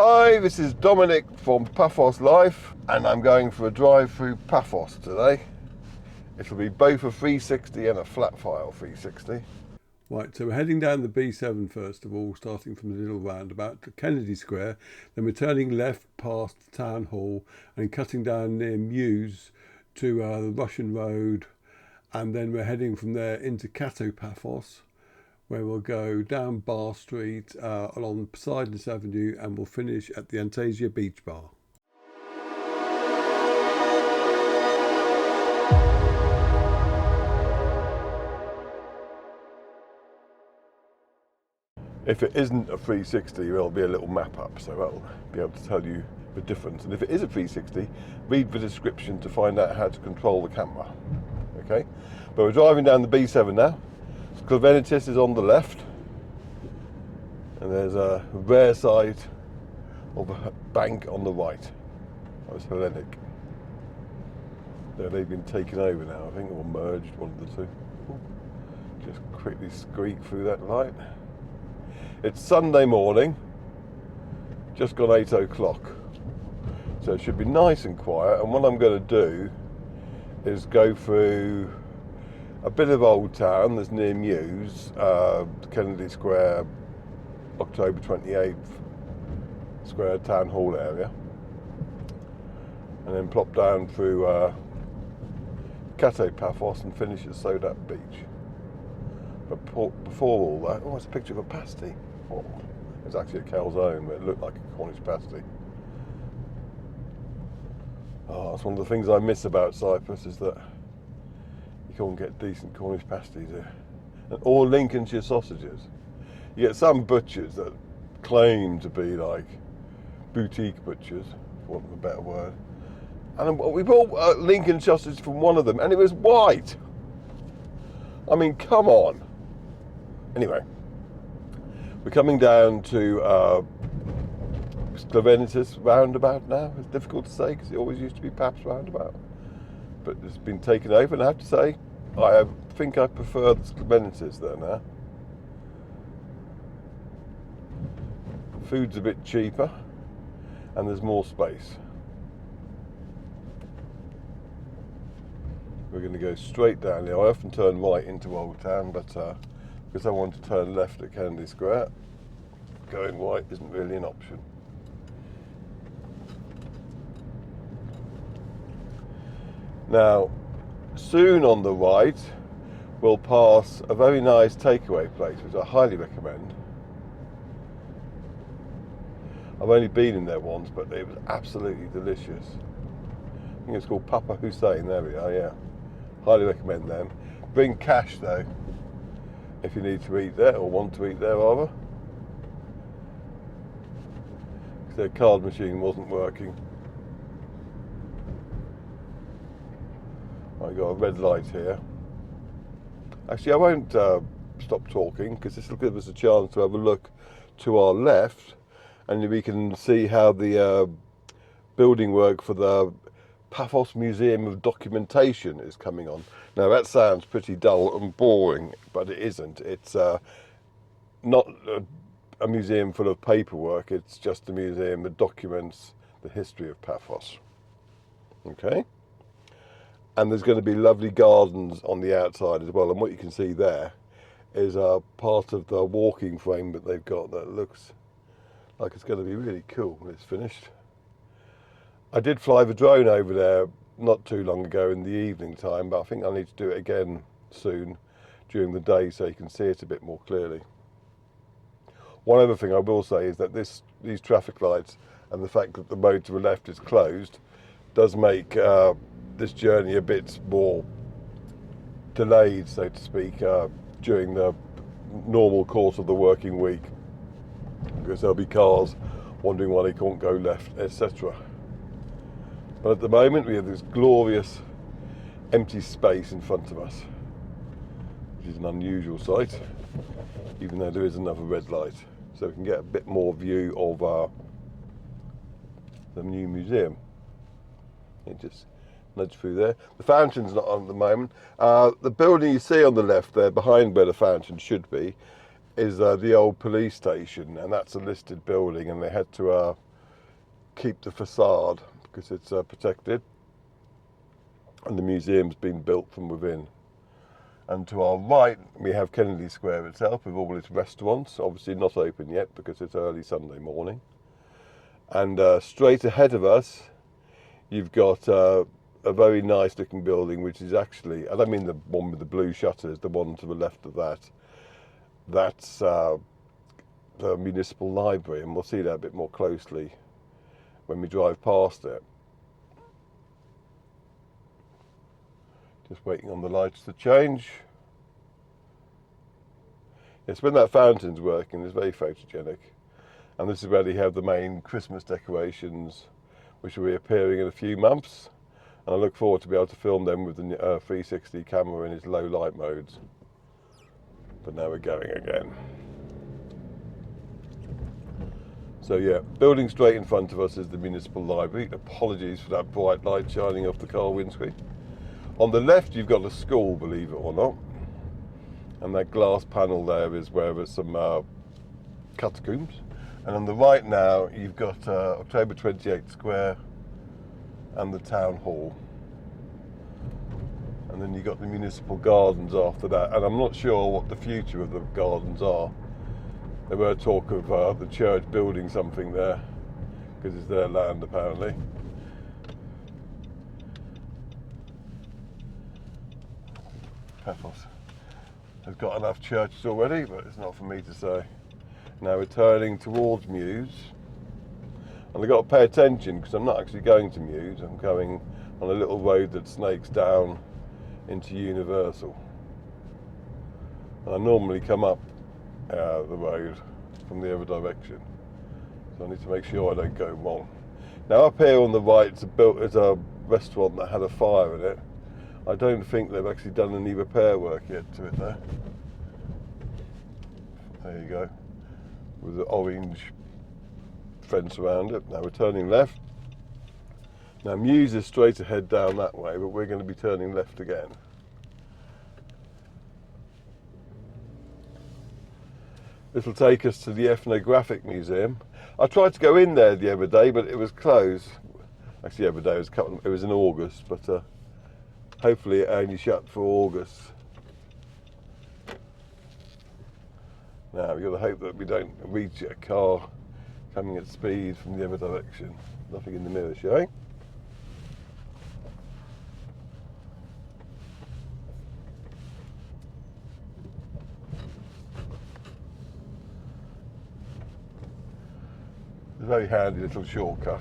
Hi, this is Dominic from Paphos Life, and I'm going for a drive through Paphos today. It'll be both a 360 and a flat file 360. Right, so we're heading down the B7 first of all, starting from the Lidl Roundabout to Kennedy Square, then we're turning left past the Town Hall and cutting down near Muse to the Russian Road, and then we're heading from there into Kato Paphos, where we'll go down Bar Street along Poseidonos Avenue, and we'll finish at the SODAP Beach bar. If it isn't a 360, there'll be a little map up, so that'll be able to tell you the difference. And if it is a 360, read the description to find out how to control the camera. Okay, but we're driving down the B7 now. Sklevenitis is on the left, and there's a rare side of a bank on the right. That was Hellenic. They've been taken over now, I think, or merged, one of the two. Just quickly squeak through that light. It's Sunday morning, just gone 8 o'clock, so it should be nice and quiet. And what I'm going to do is go through a bit of Old Town that's near Muse, Kennedy Square, October 28th Square Town Hall area, and then plop down through Kato Paphos and finish at SODAP Beach. But before all that, it's a picture of a pasty. Oh, it's actually a calzone, but it looked like a Cornish pasty. Oh, that's one of the things I miss about Cyprus, is that you can't get decent Cornish pasties here. Or Lincolnshire sausages. You get some butchers that claim to be like boutique butchers, for want of a better word. And we bought Lincoln sausage from one of them, and it was white. I mean, come on. Anyway, we're coming down to Sklevenitis Roundabout now. It's difficult to say because it always used to be Paphos Roundabout, but it's been taken over, and I have to say, I think I prefer the Sklevenitis there now. Food's a bit cheaper, and there's more space. We're going to go straight down here. I often turn right into Old Town, but because I want to turn left at Kennedy Square, going right isn't really an option. Now, soon on the right, we'll pass a very nice takeaway place, which I highly recommend. I've only been in there once, but it was absolutely delicious. I think it's called Papa Hussein. There we are, yeah. Highly recommend them. Bring cash though, if you need to eat there, or want to eat there rather. Because their card machine wasn't working. I got a red light here. Actually, I won't stop talking, because this will give us a chance to have a look to our left, and we can see how the building work for the Paphos Museum of Documentation is coming on. Now that sounds pretty dull and boring, but it isn't. It's not a museum full of paperwork, it's just a museum that documents the history of Paphos. Okay? And there's going to be lovely gardens on the outside as well, and what you can see there is part of the walking frame that they've got that looks like it's going to be really cool when it's finished. I did fly the drone over there not too long ago in the evening time, but I think I need to do it again soon during the day so you can see it a bit more clearly. One other thing I will say is that these traffic lights and the fact that the road to the left is closed does make this journey a bit more delayed, so to speak, during the normal course of the working week, because there'll be cars wondering why they can't go left, etc. But at the moment we have this glorious empty space in front of us, which is an unusual sight, even though there is another red light, so we can get a bit more view of the new museum. It just nudge through there. The fountain's not on at the moment. The building you see on the left there, behind where the fountain should be, is the old police station, and that's a listed building, and they had to keep the facade because it's protected, and the museum's been built from within. And to our right, we have Kennedy Square itself with all its restaurants, obviously not open yet because it's early Sunday morning. And straight ahead of us, you've got a very nice looking building, which is actually, I don't mean the one with the blue shutters, the one to the left of that. That's the Municipal Library, and we'll see that a bit more closely when we drive past it. Just waiting on the lights to change. Yes, when that fountain's working, it's very photogenic. And this is where they have the main Christmas decorations, which will be appearing in a few months. And I look forward to be able to film them with the 360 camera in its low light modes. But now we're going again. So yeah, building straight in front of us is the Municipal Library. Apologies for that bright light shining off the car windscreen. On the left, you've got a school, believe it or not. And that glass panel there is where there's some catacombs. And on the right now, you've got October 28th Square and the Town Hall. And then you've got the Municipal Gardens after that. And I'm not sure what the future of the gardens are. There were talk of the church building something there, because it's their land apparently. Paphos has got enough churches already, but it's not for me to say. Now we're turning towards Muse, and I've got to pay attention because I'm not actually going to Muse. I'm going on a little road that snakes down into Universal. And I normally come up the road from the other direction, so I need to make sure I don't go wrong. Now up here on the right, it's a restaurant that had a fire in it. I don't think they've actually done any repair work yet to it there. There you go, with the orange fence around it. Now we're turning left. Now Muse is straight ahead down that way, but we're going to be turning left again. This will take us to the Ethnographic Museum. I tried to go in there the other day, but it was closed. Actually, the other day it was in August, but hopefully it only shut for August. Now we've got to hope that we don't reach a car coming at speed from the other direction. Nothing in the mirror showing. It's a very handy little shortcut.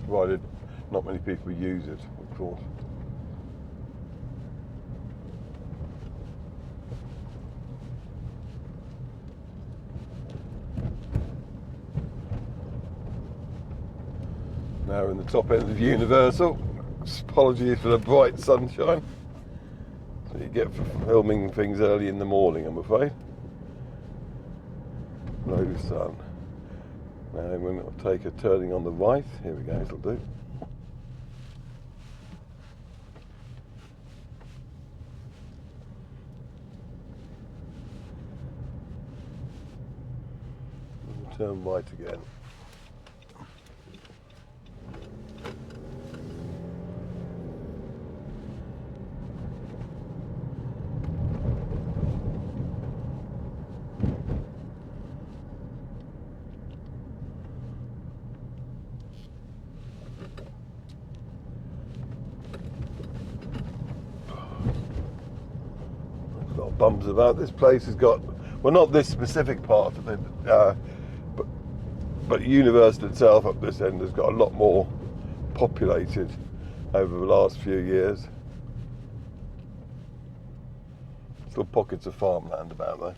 Provided not many people use it, of course. Now we're in the top end of Universal. Apologies for the bright sunshine. So you get for filming things early in the morning, I'm afraid. No sun. Now we're going to take a turning on the right. Here we go, it'll do. We'll turn right again. Bums about. This place has got, well, not this specific part of it, but Universal itself up this end has got a lot more populated over the last few years. Still pockets of farmland about though.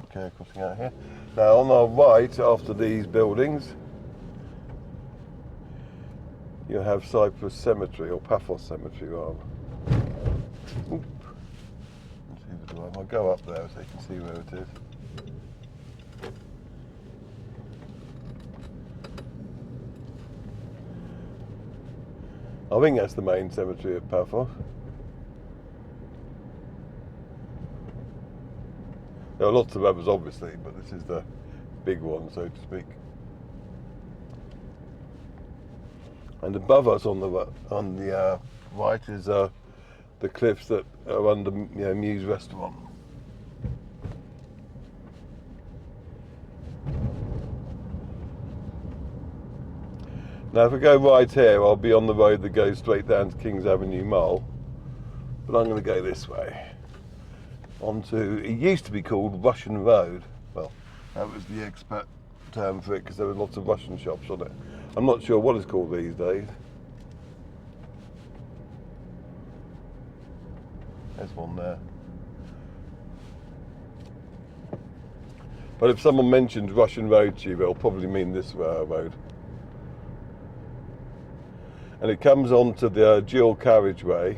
Okay, crossing out here. Now on our right, after these buildings, you have Cyprus Cemetery, or Paphos Cemetery rather. Oop. I'll go up there so you can see where it is. I think that's the main cemetery at Paphos. There are lots of others, obviously, but this is the big one, so to speak. And above us on the right is the cliffs that are under Muse restaurant. Now if I go right here, I'll be on the road that goes straight down to Kings Avenue Mall, but I'm going to go this way onto, it used to be called Russian Road. Well, that was the expert term for it because there were lots of Russian shops on it. I'm not sure what it's called these days. There's one there. But if someone mentions Russian Road to you, they'll probably mean this road. And it comes onto the dual carriageway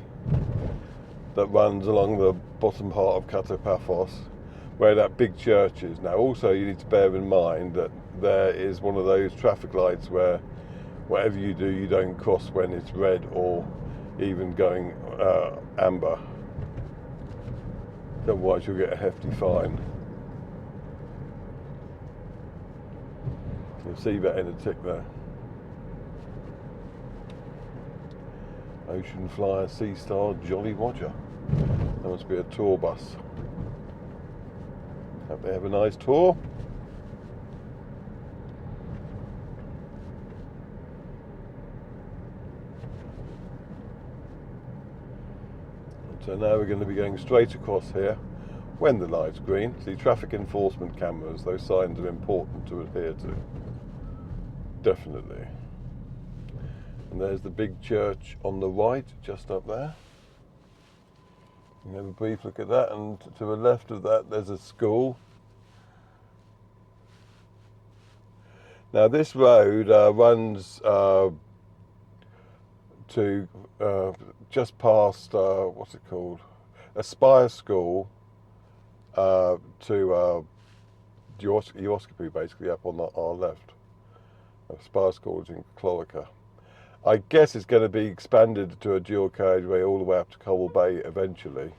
that runs along the bottom part of Kato Paphos, where that big church is. Now also you need to bear in mind that there is one of those traffic lights where whatever you do, you don't cross when it's red or even going amber. Otherwise you'll get a hefty fine. You'll see that in a tick there. Ocean Flyer, Sea Star, Jolly Roger. That must be a tour bus. Hope they have a nice tour. So now we're going to be going straight across here when the light's green. See, traffic enforcement cameras, those signs are important to adhere to. Definitely. And there's the big church on the right, just up there. You have a brief look at that, and to the left of that there's a school. Now this road runs to just past, what's it called? Aspire School to Euroscopy, basically, up on our left. Aspire School is in Cloaca. I guess it's going to be expanded to a dual carriageway all the way up to Coral Bay eventually.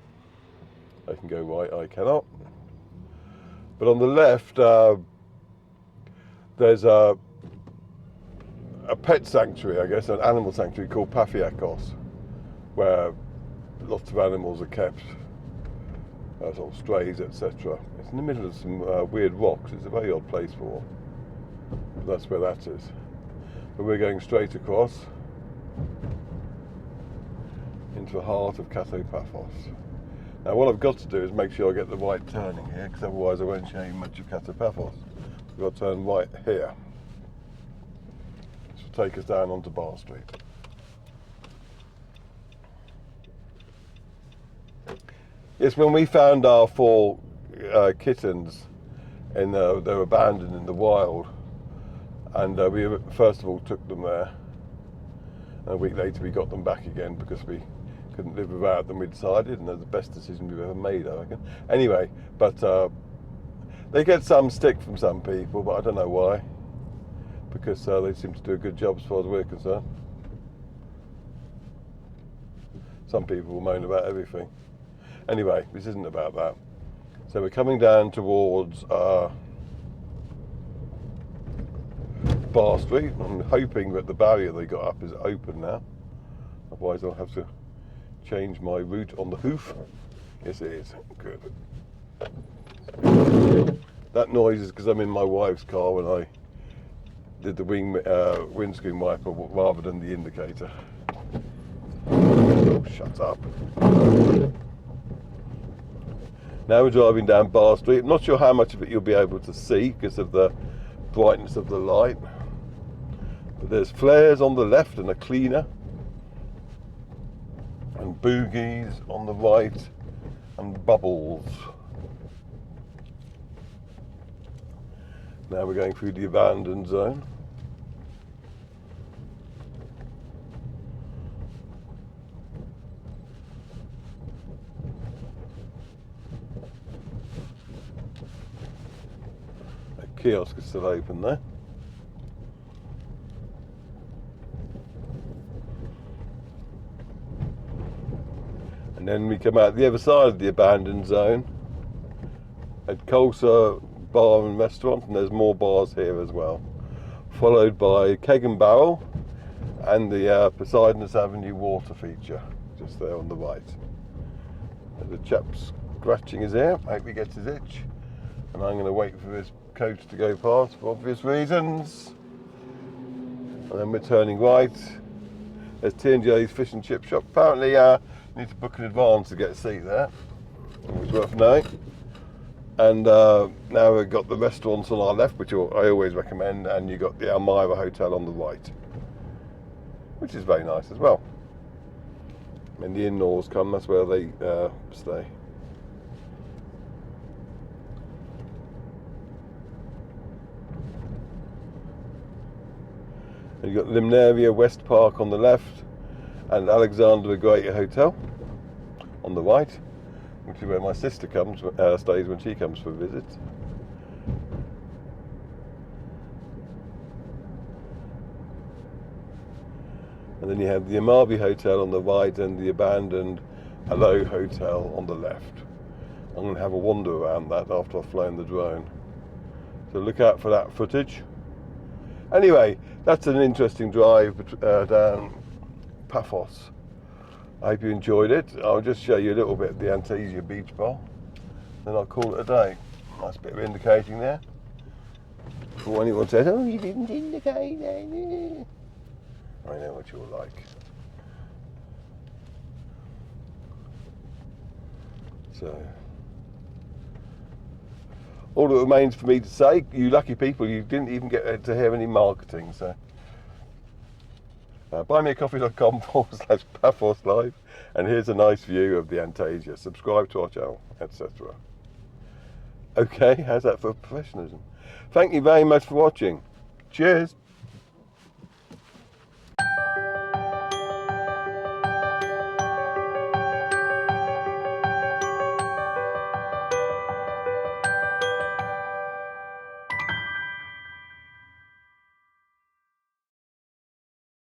I can go right, I cannot. But on the left, there's a pet sanctuary, I guess, an animal sanctuary called Paphos, where lots of animals are kept, sort of strays, etc. It's in the middle of some weird rocks. It's a very odd place for them. But that's where that is. But we're going straight across into the heart of Kato Paphos. Now what I've got to do is make sure I get the right turning here, because otherwise I won't show you much of Kato Paphos. I've got to turn right here. This will take us down onto Bar Street. Yes, when we found our 4 kittens, they were abandoned in the wild, and we first of all took them there, and a week later we got them back again because we couldn't live without them, we decided, and that's the best decision we've ever made, I reckon. Anyway, but they get some stick from some people, but I don't know why, because they seem to do a good job as far as we're concerned. Some people will moan about everything. Anyway, this isn't about that. So we're coming down towards Bar Street. I'm hoping that the barrier they got up is open now. Otherwise I'll have to change my route on the hoof. Yes, it is. Good. That noise is because I'm in my wife's car when I did the windscreen wiper rather than the indicator. Oh, shut up. Now we're driving down Bar Street. I'm not sure how much of it you'll be able to see because of the brightness of the light. But there's flares on the left and a cleaner. And boogies on the right. And bubbles. Now we're going through the abandoned zone. Kiosk is still open there. And then we come out the other side of the abandoned zone at Colsa Bar and Restaurant, and there's more bars here as well. Followed by Keg and Barrel and the Poseidonos Avenue water feature, just there on the right. And the chap's scratching his ear, hope he gets his itch. And I'm going to wait for this coach to go past for obvious reasons. And then we're turning right. There's T&J's Fish and Chip Shop. Apparently you need to book in advance to get a seat there, which is worth knowing. And now we've got the restaurants on our left, which I always recommend, and you've got the Elmira Hotel on the right, which is very nice as well. When the in-laws come, that's where they stay. And you've got Limnaria West Park on the left, and Alexander the Great Hotel on the right, which is where my sister comes, stays when she comes for visits. And then you have the Amarby Hotel on the right and the abandoned Hello Hotel on the left. I'm going to have a wander around that after I've flown the drone. So look out for that footage. Anyway, that's an interesting drive down Paphos. I hope you enjoyed it. I'll just show you a little bit of the Antasia Beach Bar, then I'll call it a day. Nice bit of indicating there. Before anyone says, oh, you didn't indicate that. I know what you're like. So, all that remains for me to say, you lucky people, you didn't even get to hear any marketing. So, buymeacoffee.com/Paphos Live, and here's a nice view of the Antasia. Subscribe to our channel, etc. Okay, how's that for professionalism? Thank you very much for watching. Cheers.